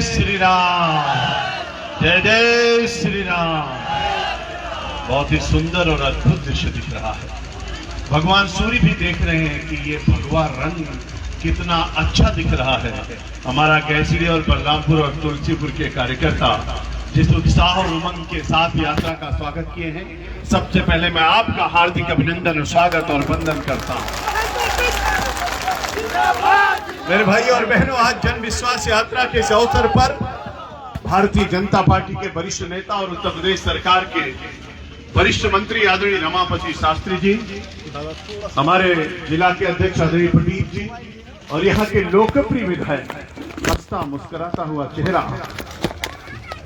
श्री राम, जय जय श्री राम। बहुत ही सुंदर और अद्भुत दृश्य दिख रहा है। भगवान सूर्य भी देख रहे हैं कि ये भगवा रंग कितना अच्छा दिख रहा है। हमारा गैसड़ी और बलरामपुर और तुलसीपुर के कार्यकर्ता जिस उत्साह और उमंग के साथ यात्रा का स्वागत किए हैं, सबसे पहले मैं आपका हार्दिक अभिनंदन, स्वागत और वंदन करता हूं। मेरे भाई और बहनों, आज जन विश्वास यात्रा के इस अवसर पर भारतीय जनता पार्टी के वरिष्ठ नेता और उत्तर प्रदेश सरकार के वरिष्ठ मंत्री आदरणीय रमापति शास्त्री जी, हमारे जिला के अध्यक्ष आदरणीय प्रदीप जी और यहाँ के लोकप्रिय विधायक, हंसता मुस्कुराता हुआ चेहरा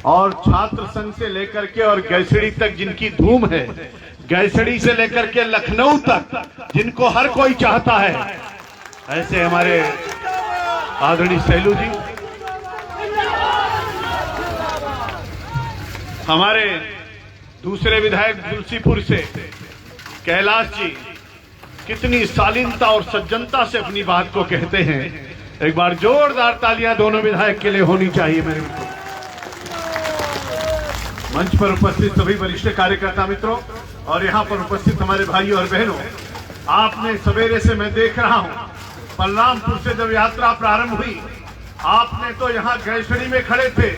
और छात्र संघ से लेकर के और गैसड़ी तक जिनकी धूम है, गैसड़ी से लेकर के लखनऊ तक जिनको हर कोई चाहता है, ऐसे हमारे आदरणीय सैलू जी, हमारे दूसरे विधायक तुलसीपुर से कैलाश जी, कितनी शालीनता और सज्जनता से अपनी बात को कहते हैं। एक बार जोरदार तालियां दोनों विधायक के लिए होनी चाहिए। मेरे मित्रों, मंच पर उपस्थित सभी वरिष्ठ कार्यकर्ता मित्रों और यहाँ पर उपस्थित हमारे भाई और बहनों, आपने सवेरे से मैं देख रहा हूँ, बलरामपुर से जब यात्रा प्रारंभ हुई, आपने तो यहाँ गैसड़ी में खड़े थे।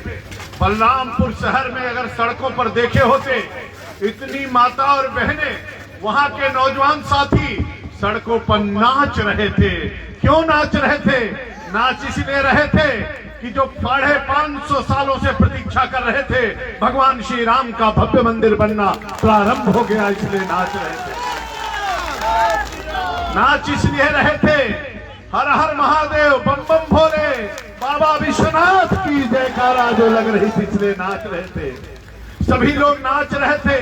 बलरामपुर शहर में अगर सड़कों पर देखे होते, इतनी माता और बहनें, वहां के नौजवान साथी सड़कों पर नाच रहे थे। क्यों नाच रहे थे? नाच इसलिए रहे थे कि जो 550 सालों से प्रतीक्षा कर रहे थे, भगवान श्री राम का भव्य मंदिर बनना प्रारंभ हो गया, इसलिए नाच रहे थे। नाच इसलिए रहे थे, हर हर महादेव, बम बम भोले, बाबा विश्वनाथ की जयकारा जो लग रही थी, इसलिए नाच रहे थे। सभी लोग नाच रहे थे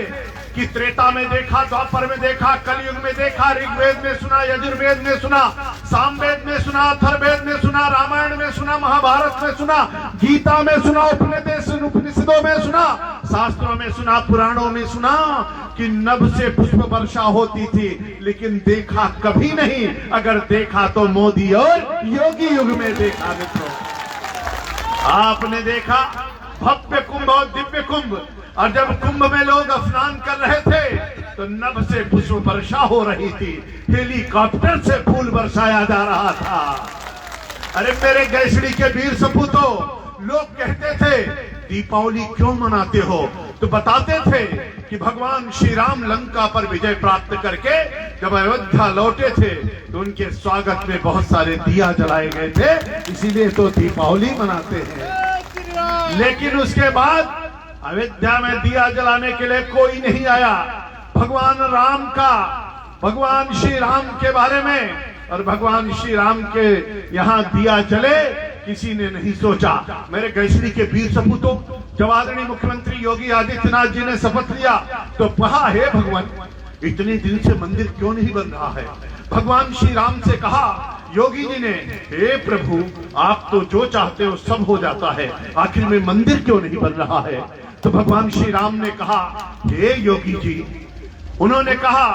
कि त्रेता में देखा, द्वापर में देखा, कलयुग में देखा, ऋग्वेद में सुना, यजुर्वेद में सुना, सामवेद में सुना, अथर्ववेद में सुना, रामायण में सुना, महाभारत में सुना, गीता में सुना, उपनिषदों में सुना, शास्त्रों में सुना, पुराणों में सुना कि नभ से पुष्प वर्षा होती थी, लेकिन देखा कभी नहीं। अगर देखा तो मोदी और योगी युग में देखा। मित्रों, आपने देखा भव्य कुंभ और दिव्य कुंभ, और जब कुंभ में लोग स्नान कर रहे थे तो नभ से पुष्प वर्षा हो रही थी, हेलीकॉप्टर से फूल बरसाया जा रहा था। अरे मेरे गैसड़ी के वीर सपूतों, लोग कहते थे दीपावली क्यों मनाते हो, तो बताते थे कि भगवान श्री राम लंका पर विजय प्राप्त करके जब अयोध्या लौटे थे तो उनके स्वागत में बहुत सारे दिया जलाए गए थे, इसीलिए तो दीपावली मनाते हैं। लेकिन उसके बाद अयोध्या में दिया जलाने के लिए कोई नहीं आया। भगवान राम का, भगवान श्री राम के बारे में और भगवान श्री राम के यहाँ दिया जले, किसी ने नहीं सोचा। मेरे गैसड़ी के वीर सपूतों, जब आदरणीय मुख्यमंत्री योगी आदित्यनाथ जी ने शपथ लिया तो कहा, हे भगवान, इतने दिन से मंदिर क्यों नहीं बन रहा है? भगवान श्री राम से कहा योगी जी ने, हे प्रभु, आप तो जो चाहते हो सब हो जाता है, आखिर में मंदिर क्यों नहीं बन रहा है? तो भगवान श्री राम ने कहा, हे योगी जी, उन्होंने कहा,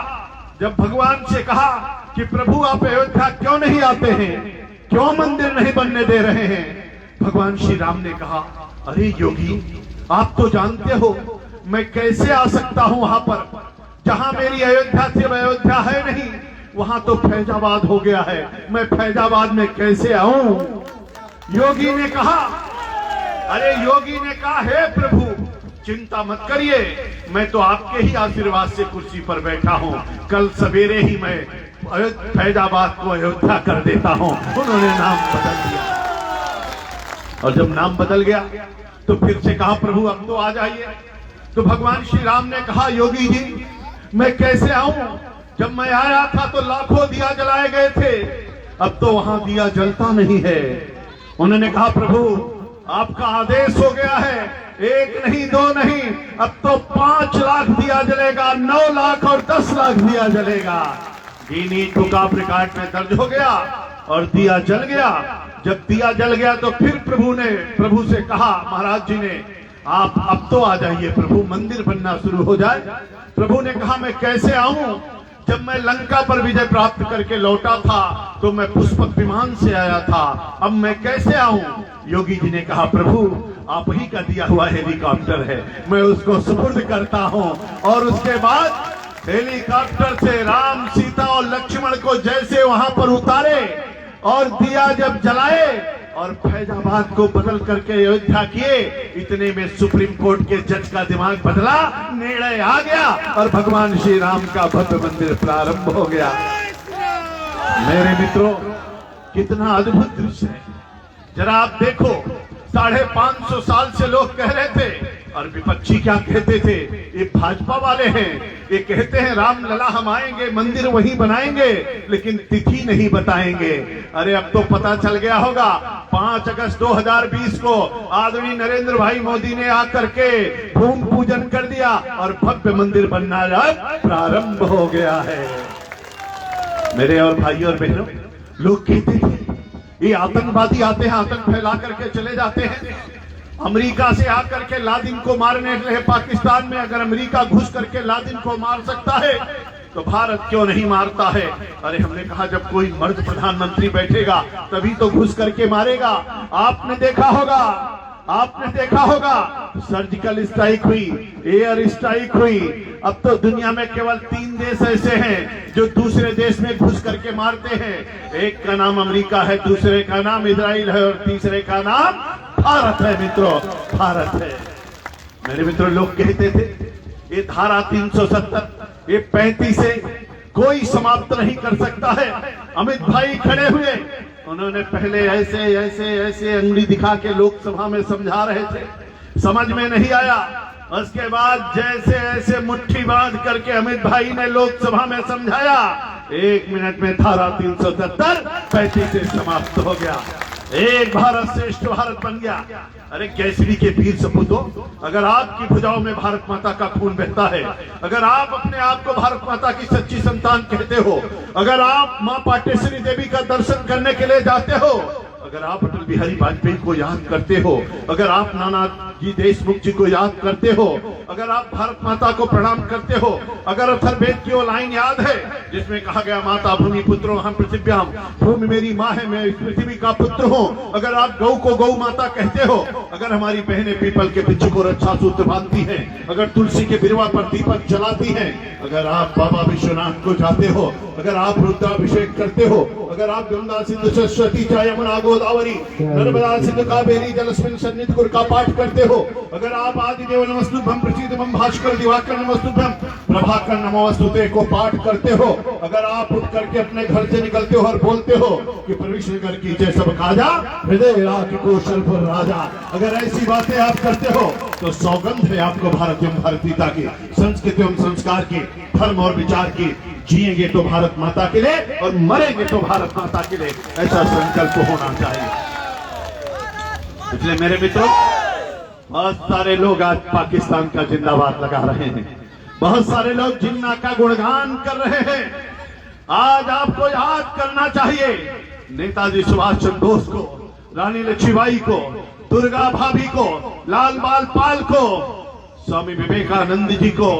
जब भगवान से कहा कि प्रभु आप अयोध्या क्यों नहीं आते हैं, क्यों मंदिर नहीं बनने दे रहे हैं? भगवान श्री राम ने कहा, अरे योगी, आप तो जानते हो मैं कैसे आ सकता हूं वहां पर, जहां मेरी अयोध्या से अयोध्या है नहीं, वहां तो फैजाबाद हो गया है, मैं फैजाबाद में कैसे आऊं? योगी ने कहा, अरे योगी ने कहा, हे प्रभु चिंता मत करिए, मैं तो आपके ही आशीर्वाद से कुर्सी पर बैठा हूं, कल सवेरे ही मैं फैजाबाद को अयोध्या कर देता हूं। उन्होंने नाम बदल दिया, और जब नाम बदल गया तो फिर से कहा, प्रभु अब तो आ जाइए। तो भगवान श्री राम ने कहा, योगी जी मैं कैसे आऊं? जब मैं आया था तो लाखों दिया जलाए गए थे, अब तो वहां दिया जलता नहीं है। उन्होंने कहा, प्रभु आपका आदेश हो गया है, एक नहीं दो नहीं, अब तो 5 लाख दिया जलेगा, 9 लाख और 10 लाख दिया जलेगा। दीनी टुकाप रिकॉर्ड में दर्ज हो गया और दिया जल गया। जब दिया जल गया तो फिर प्रभु से कहा, महाराज जी ने, आप अब तो आ जाइए प्रभु, मंदिर बनना शुरू हो जाए। प्रभु ने कहा, मैं कैसे आऊं? जब मैं लंका पर विजय प्राप्त करके लौटा था तो मैं पुष्पक विमान से आया था, अब मैं कैसे आऊं? योगी जी ने कहा, प्रभु आप ही का दिया हुआ हेलीकॉप्टर है, मैं उसको सुपुर्द करता हूं। और उसके बाद हेलीकॉप्टर से राम, सीता और लक्ष्मण को जैसे वहां पर उतारे और दिया जब जलाए और फैजाबाद को बदल करके अयोध्या किए, इतने में सुप्रीम कोर्ट के जज का दिमाग बदला, निर्णय आ गया और भगवान श्री राम का भव्य मंदिर प्रारंभ हो गया। मेरे मित्रों, कितना अद्भुत दृश्य है, जरा आप देखो। 550 साल से लोग कह रहे थे, और विपक्षी क्या कहते थे, ये भाजपा वाले हैं, ये कहते हैं राम लला हम आएंगे, मंदिर वहीं बनाएंगे, लेकिन तिथि नहीं बताएंगे। अरे अब तो पता चल गया होगा, 5 अगस्त 2020 को आदरणीय नरेंद्र भाई मोदी ने आकर के भूमि पूजन कर दिया और भव्य मंदिर बनना प्रारंभ हो गया है। मेरे और भाइयों और बहनों, लोग कहते थे ये आतंकवादी आते हैं, आतंक फैला करके चले जाते हैं। अमेरिका से आकर के लादिन को मारने रहे पाकिस्तान में, अगर अमेरिका घुस करके लादिन को मार सकता है तो भारत क्यों नहीं मारता है? अरे हमने कहा जब कोई मर्द प्रधानमंत्री बैठेगा तभी तो घुस करके मारेगा। आपने देखा होगा सर्जिकल स्ट्राइक हुई, एयर स्ट्राइक हुई। अब तो दुनिया में केवल 3 देश ऐसे हैं जो दूसरे देश में घुस करके मारते हैं। एक का नाम अमेरिका है, दूसरे का नाम इजराइल है और तीसरे का नाम भारत है। मित्रों, भारत है। मेरे मित्रों, लोग कहते थे ये धारा 370, ये 35 से कोई समाप्त नहीं कर सकता है। अमित भाई खड़े हुए, उन्होंने पहले ऐसे ऐसे ऐसे अंगुली दिखा के लोकसभा में समझा रहे थे, समझ में नहीं आया। उसके बाद जैसे ऐसे मुट्ठी बांध करके अमित भाई ने लोकसभा में समझाया, 1 मिनट में धारा 370 35 से समाप्त हो गया। एक भारत श्रेष्ठ भारत बन गया। अरे केसरी के वीर सपूतों, अगर आपकी भुजाओं में भारत माता का खून बहता है, अगर आप अपने आप को भारत माता की सच्ची संतान कहते हो, अगर आप मां पाटेश्वरी देवी का दर्शन करने के लिए जाते हो, अगर आप अटल बिहारी वाजपेयी को याद करते हो, अगर आप नानाजी देशमुख जी को याद करते हो, अगर आप भारत माता को प्रणाम करते हो, अगर अथर्ववेद की वो लाइन याद है जिसमें कहा गया माता भूमि पुत्रो हम पृथिव्याम, भूमि मेरी माँ है, मैं इस पृथ्वी का पुत्र हूँ, अगर आप गौ को गौ माता कहते हो, अगर हमारी बहनें पीपल के वृक्ष को रक्षा सूत्र बांधती हैं, अगर तुलसी के बिरवा पर दीपक जलाती हैं, अगर आप बाबा विश्वनाथ को जाते हो, अगर आप रुद्राभिषेक करते हो, अगर आप गंगा सिंधु सरस्वती च यमुना गोदावरी नर्मदा सिंधु कावेरी जलस्मिन् सन्निधिं का पाठ करते हो, अगर आप आदिदेव नमस्तुभ्यं प्रसीदमं भास्कर दिवाकर नमस्तुभ्यं प्रभाकर नमोस्तुते को पाठ करते हो, अगर आप उठ करके अपने घर से निकलते हो और बोलते हो कि प्रवेश कर कीजिए सब काजा, हृदय राखी कौशलपुर राजा, अगर ऐसी बातें आप करते हो तो सौगंध है आपको भारत एवं भारतीयता की, संस्कृति एवं संस्कार की, धर्म और विचार की। जिएंगे तो भारत माता के लिए और मरेंगे तो भारत माता के लिए, ऐसा संकल्प होना चाहिए। इसलिए मेरे मित्रों, बहुत सारे लोग आज पाकिस्तान का जिंदाबाद लगा रहे हैं, बहुत सारे लोग जिन्ना का गुणगान कर रहे हैं। आज आपको याद करना चाहिए नेताजी सुभाष चंद्र बोस को, रानी लक्ष्मीबाई को, दुर्गा भाभी को, लाल बाल पाल को, स्वामी विवेकानंद जी को।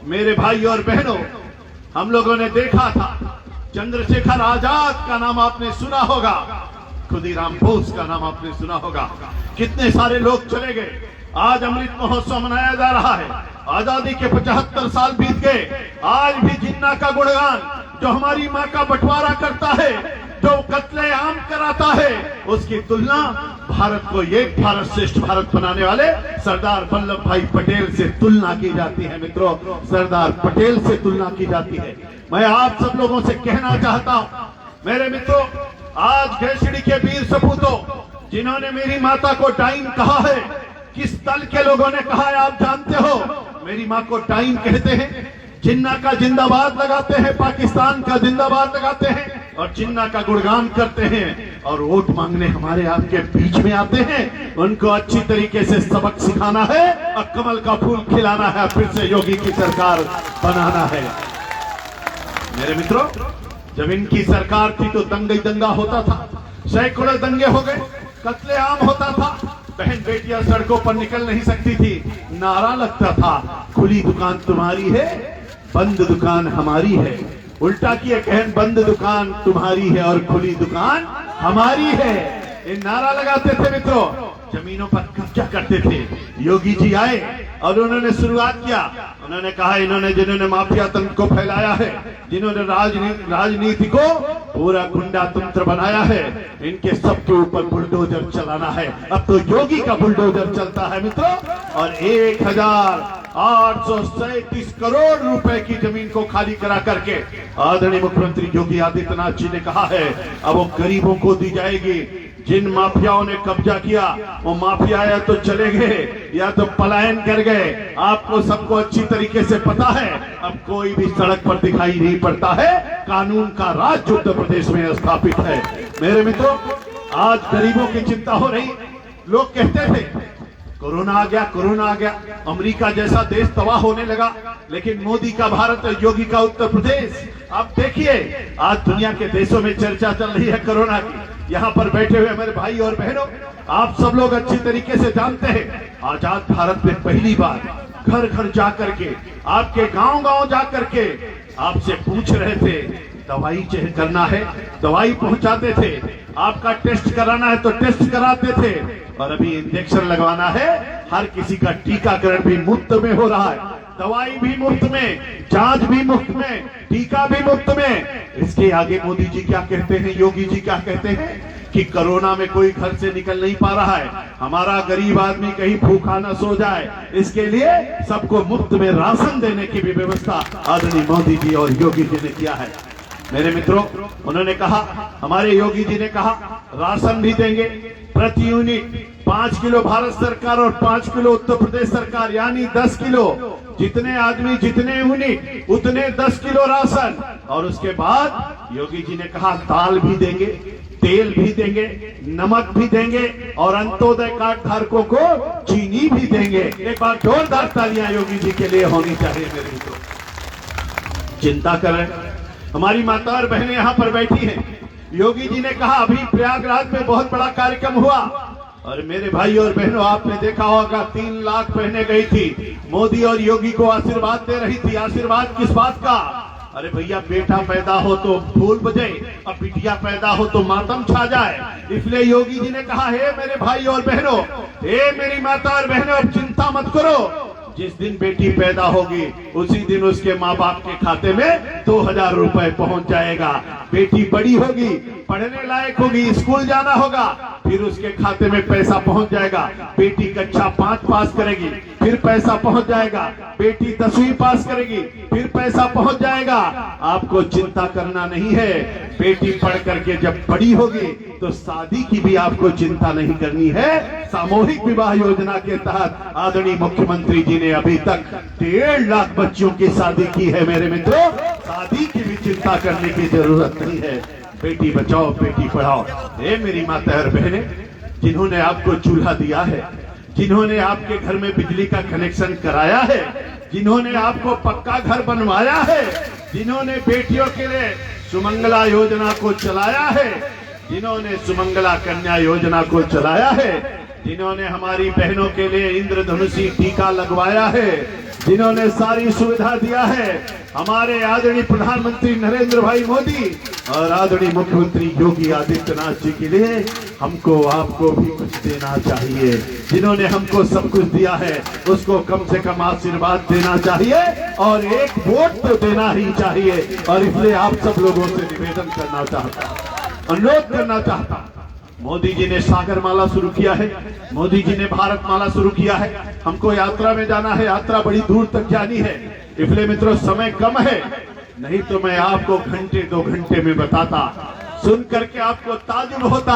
मेरे भाई और बहनों, हम लोगों ने देखा था चंद्रशेखर आजाद का नाम आपने सुना होगा, खुदीराम बोस का नाम आपने सुना होगा। कितने सारे लोग चले गए। आज अमृत महोत्सव मनाया जा रहा है, आजादी के 75 साल बीत गए। आज भी जिन्ना का गुणगान, जो हमारी माँ का बंटवारा करता है, जो कत्ले आम कराता है, उसकी तुलना भारत को एक भारत श्रेष्ठ भारत बनाने वाले सरदार वल्लभ भाई पटेल से तुलना की जाती है। मित्रों, सरदार पटेल से तुलना की जाती है। मैं आप सब लोगों से कहना चाहता हूं, मेरे मित्रों, आज केसरी के वीर सपूतों, जिन्होंने मेरी माता को टाइम कहा है, किस दल के लोगों ने कहा है आप जानते हो? मेरी माँ को टाइम कहते हैं, जिन्ना का जिंदाबाद लगाते हैं, पाकिस्तान का जिंदाबाद लगाते हैं और जिन्ना का गुणगान करते हैं और वोट मांगने हमारे आपके बीच में आते हैं। उनको अच्छी तरीके से सबक सिखाना है और कमल का फूल खिलाना है, फिर से योगी की सरकार बनाना है। मेरे मित्रों, जब इनकी सरकार थी तो दंगा ही दंगा होता था, सैकड़ों दंगे हो गए, कत्लेआम होता था, बहन बेटियां सड़कों पर निकल नहीं सकती थी, नारा लगता था खुली दुकान तुम्हारी है, बंद दुकान हमारी है। उल्टा किए कहन, बंद दुकान तुम्हारी है और खुली दुकान हमारी है। ये नारा लगाते थे मित्रों, जमीनों पर कब्जा करते थे। योगी जी आए और उन्होंने शुरुआत किया। उन्होंने कहा इन्होंने जिन्होंने माफिया तंत्र को फैलाया है, जिन्होंने राजनीति को पूरा गुंडा तंत्र बनाया है, इनके सबके ऊपर बुलडोजर चलाना है। अब तो योगी का बुलडोजर चलता है मित्रों। और 1837 करोड़ रुपए की जमीन को खाली करा करके आदरणीय मुख्यमंत्री योगी आदित्यनाथ जी ने कहा है अब वो गरीबों को दी जाएगी। जिन माफियाओं ने कब्जा किया वो माफिया या तो चले गए या तो पलायन कर गए। आपको सबको अच्छी तरीके से पता है, अब कोई भी सड़क पर दिखाई नहीं पड़ता है। कानून का राज उत्तर प्रदेश में स्थापित है। मेरे मित्रों, आज गरीबों की चिंता हो रही। लोग कहते थे कोरोना आ गया, कोरोना आ गया, अमेरिका जैसा देश तबाह होने लगा, लेकिन मोदी का भारत और योगी का उत्तर प्रदेश। आप देखिए आज दुनिया के देशों में चर्चा चल रही है कोरोना की। यहाँ पर बैठे हुए मेरे भाई और बहनों, आप सब लोग अच्छी तरीके से जानते हैं आजाद भारत में पहली बार घर घर जाकर के, आपके गांव गांव जाकर के आपसे पूछ रहे थे दवाई चेक करना है, दवाई पहुंचाते थे। आपका टेस्ट कराना है तो टेस्ट कराते थे। और अभी इंजेक्शन लगवाना है, हर किसी का टीकाकरण भी मुफ्त में हो रहा है, दवाई भी मुफ्त में, जांच भी मुफ्त में, टीका भी मुफ्त में। इसके आगे मोदी जी क्या कहते हैं, योगी जी क्या कहते हैं कि कोरोना में कोई घर से निकल नहीं पा रहा है, हमारा गरीब आदमी कहीं भूखा न सो जाए, इसके लिए सबको मुफ्त में राशन देने की भी व्यवस्था आदरणीय मोदी जी और योगी जी ने किया है। मेरे मित्रों, उन्होंने कहा, हमारे योगी जी ने कहा राशन भी देंगे, प्रति यूनिट 5 किलो भारत सरकार और 5 किलो उत्तर प्रदेश सरकार, यानी 10 किलो। जितने आदमी जितने यूनिट उतने 10 किलो राशन। और उसके बाद योगी जी ने कहा दाल भी देंगे, तेल भी देंगे, नमक भी देंगे और अंत्योदय कार्ड धारकों को चीनी भी देंगे। एक बार जोरदार तालियां योगी जी के लिए होनी चाहिए। मेरे मित्रों, चिंता करें, हमारी माता और बहनें यहाँ पर बैठी हैं। योगी जी ने कहा अभी प्रयागराज में बहुत बड़ा कार्यक्रम हुआ और मेरे भाई और बहनों, आपने देखा होगा 3 लाख बहनें गई थी, मोदी और योगी को आशीर्वाद दे रही थी। आशीर्वाद किस बात का? अरे भैया, बेटा पैदा हो तो फूल बजे, अब बिटिया पैदा हो तो मातम छा जाए। इसलिए योगी जी ने कहा हे मेरे भाई और बहनों, हे मेरी माता और बहनों, अब चिंता मत करो। जिस दिन बेटी पैदा होगी उसी दिन उसके माँ बाप के खाते में 2000 रुपए पहुंच जाएगा। बेटी बड़ी होगी, पढ़ने लायक होगी, स्कूल जाना होगा, फिर उसके खाते में पैसा पहुंच जाएगा। बेटी कक्षा 5 पास करेगी, फिर पैसा पहुंच जाएगा। बेटी 10वीं पास करेगी, फिर पैसा पहुंच जाएगा। आपको चिंता करना नहीं है। बेटी पढ़ करके जब बड़ी होगी तो शादी की भी आपको चिंता नहीं करनी है। सामूहिक विवाह योजना के तहत आदरणीय मुख्यमंत्री जी ने अभी तक 1.5 लाख बच्चियों की शादी की है। मेरे मित्रों, शादी की भी चिंता करने की जरूरत नहीं है। बेटी बचाओ, बेटी पढ़ाओ। हे मेरी माता और बहनें, जिन्होंने आपको चूल्हा दिया है, जिन्होंने आपके घर में बिजली का कनेक्शन कराया है, जिन्होंने आपको पक्का घर बनवाया है, जिन्होंने बेटियों के लिए सुमंगला योजना को चलाया है, जिन्होंने सुमंगला कन्या योजना को चलाया है, जिन्होंने हमारी बहनों के लिए इंद्रधनुषी टीका लगवाया है, जिन्होंने सारी सुविधा दिया है, हमारे आदरणीय प्रधानमंत्री नरेंद्र भाई मोदी और आदरणीय मुख्यमंत्री योगी आदित्यनाथ जी के लिए हमको आपको भी कुछ देना चाहिए। जिन्होंने हमको सब कुछ दिया है उसको कम से कम आशीर्वाद देना चाहिए और एक वोट तो देना ही चाहिए। और इसलिए आप सब लोगों से निवेदन करना चाहता हूं, अनुरोध करना चाहता हूं। मोदी जी ने सागरमाला शुरू किया है, मोदी जी ने भारतमाला शुरू किया है। हमको यात्रा में जाना है, यात्रा बड़ी दूर तक जानी है। इसलिए मित्रों, समय कम है, नहीं तो मैं आपको घंटे 2 घंटे में बताता। सुन करके आपको ताजुब होता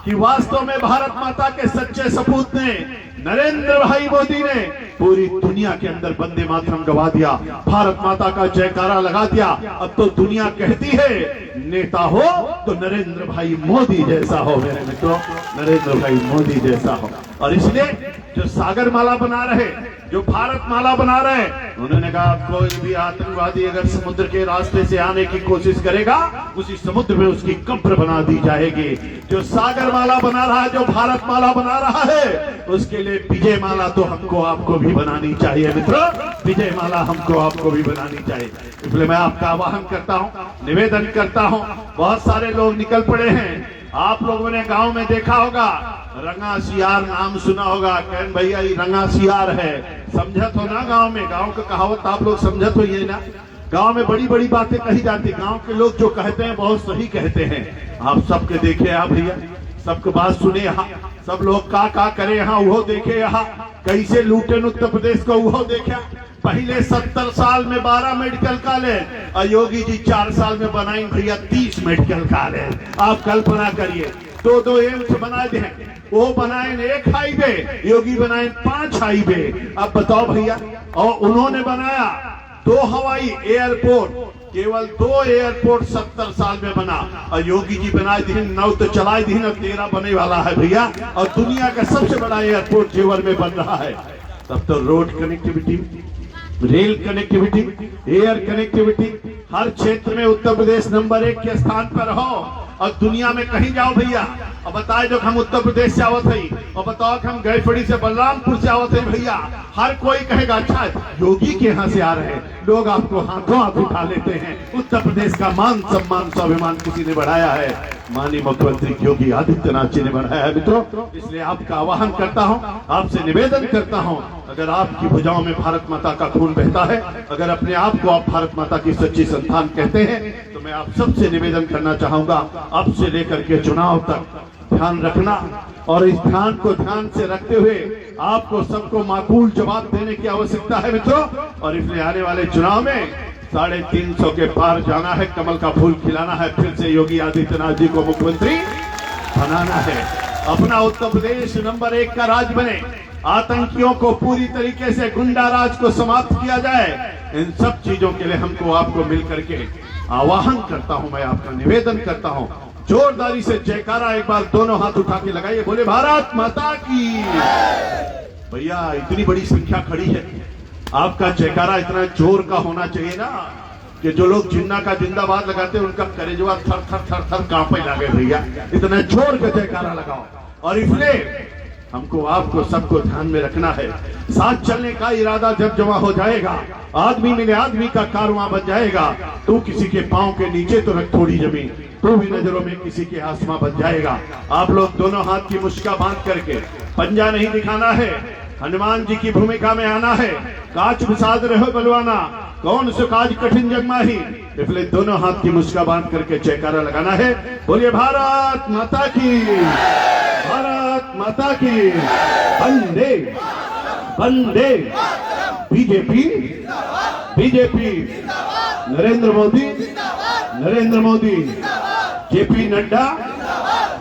कि वास्तव में भारत माता के सच्चे सपूत ने, नरेंद्र भाई मोदी ने पूरी दुनिया के अंदर वंदे मातरम गवा दिया, भारत माता का जयकारा लगा दिया। अब तो दुनिया कहती है नेता हो तो नरेंद्र भाई मोदी जैसा हो। मेरे मित्रों, नरेंद्र भाई मोदी जैसा हो। और इसलिए जो सागरमाला बना रहे, जो भारतमाला बना रहे, उन्होंने कहा कोई भी आतंकवादी अगर समुद्र के रास्ते से आने की कोशिश करेगा, उसी समुद्र में उसकी कब्र बना दी जाएगी। जो सागरमाला बना रहा है, जो भारतमाला बना रहा है, उसके लिए विजय माला तो हमको आपको भी बनानी चाहिए। मित्रों, विजय माला हमको आपको भी बनानी चाहिए। इसलिए मैं आपका आह्वान करता हूं, निवेदन करता हूं। बहुत सारे लोग निकल पड़े हैं, आप लोगों ने गांव में देखा होगा, रंगा सियार नाम सुना होगा। कहन भैया ये रंगा सियार है, समझत हो ना? गांव में, गांव का कहावत आप लोग समझत हो ये ना? गांव में बड़ी बड़ी बातें कही जाती। गांव के लोग जो कहते हैं बहुत सही कहते हैं। आप सबके देखे यहाँ भैया, सबके बात सुने यहाँ, सब लोग का करे यहाँ, वो देखे यहाँ कैसे लूटे उत्तर प्रदेश को, वो देखा। पहले 70 साल में 12 मेडिकल कॉलेज और योगी जी 4 साल में बनाए भैया 30 मेडिकल कॉलेज। आप कल्पना करिए, 2 एम्स बनाए थे, वो बनाए 1 हाईवे, योगी बनाए 5 हाईवे। अब बताओ भैया, और उन्होंने बनाया 2 हवाई एयरपोर्ट, केवल 2 एयरपोर्ट 70 साल में बना। और योगी जी बनाए दिन 9 तो चलाए दिन, और 13 बने वाला है भैया। और दुनिया का सबसे बड़ा एयरपोर्ट जेवर में बन रहा है। तब तो road connectivity, rail connectivity, air connectivity, हर क्षेत्र में उत्तर प्रदेश नंबर 1 के स्थान पर हो। और दुनिया में कहीं जाओ भैया और बताए जो हम उत्तर प्रदेश से आवत है, और बताओ कि हम गैफड़ी से बलरामपुर से आवत है भैया, हर कोई कहेगा अच्छा योगी के यहाँ से आ रहे हैं। लोग आपको हाथों हाथ उठा लेते हैं। उत्तर प्रदेश का मान सम्मान स्वाभिमान किसी ने बढ़ाया है? माननीय मुख्यमंत्री योगी आदित्यनाथ जी ने बढ़ाया है मित्रों। इसलिए आपका आह्वान करता हूं, आपसे निवेदन करता हूं, अगर आपकी भुजाओं में भारत माता का खून बहता है, अगर अपने आप को आप भारत माता की सच्ची संतान कहते हैं, तो मैं आप सबसे निवेदन करना चाहूंगा, अब से लेकर के चुनाव तक ध्यान रखना। और इस ध्यान को ध्यान से रखते हुए आपको सबको माकूल जवाब देने की आवश्यकता है मित्रों। और इसलिए आने वाले चुनाव में 350 के पार जाना है, कमल का फूल खिलाना है, फिर से योगी आदित्यनाथ जी को मुख्यमंत्री बनाना है। अपना उत्तर प्रदेश नंबर 1 का राज्य बने, आतंकियों को पूरी तरीके से, गुंडा राज को समाप्त किया जाए। इन सब चीजों के लिए हमको आपको मिलकर के आह्वान करता हूं, मैं आपका निवेदन करता हूं, जोरदारी से जयकारा एक बार दोनों हाथ उठा के लगाइए, बोले भारत माता की। भैया इतनी बड़ी संख्या खड़ी है, आपका जयकारा इतना जोर का होना चाहिए ना कि जो लोग जिन्ना का जिंदाबाद लगाते हैं उनका कलेजवा थर थर थर थर कांपने लगे। भैया इतना जोर का जयकारा लगाओ। और इसलिए हमको आपको सबको ध्यान में रखना है। साथ चलने का इरादा जब जमा हो जाएगा, आदमी मिले आदमी का कारवां बन जाएगा। तू किसी के पांव के नीचे तो रख थोड़ी जमीन, तू भी नजरों में किसी के आसमां बन जाएगा। आप लोग दोनों हाथ की मुश्का बांध करके, पंजा नहीं दिखाना है, हनुमान जी की भूमिका में आना है। काच विसाद रहो बलवाना, कौन सो काज कठिन जग माही। इसलिए दोनों हाथ की मुश्का बांध करके जयकारा लगाना है। बोलिए भारत माता की, भारत माता की। वंदे वंदे। BJP BJP, Narendra Modi Narendra Modi, JP Nadda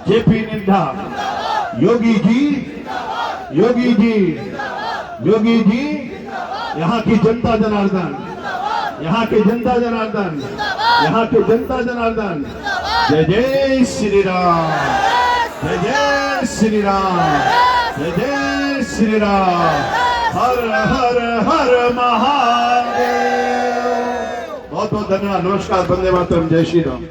JP Nadda, Yogi ji Yogi ji Yogi ji, यहाँ की जनता जनार्दन, यहाँ की जनता जनार्दन, यहाँ की जनता जनार्दन। जय जय श्री राम, जय जय श्री राम, जय जय श्री राम। हर हर हर महादेव। बहुत बहुत धन्यवाद, नमस्कार, वंदे मातरम, जय श्री राम।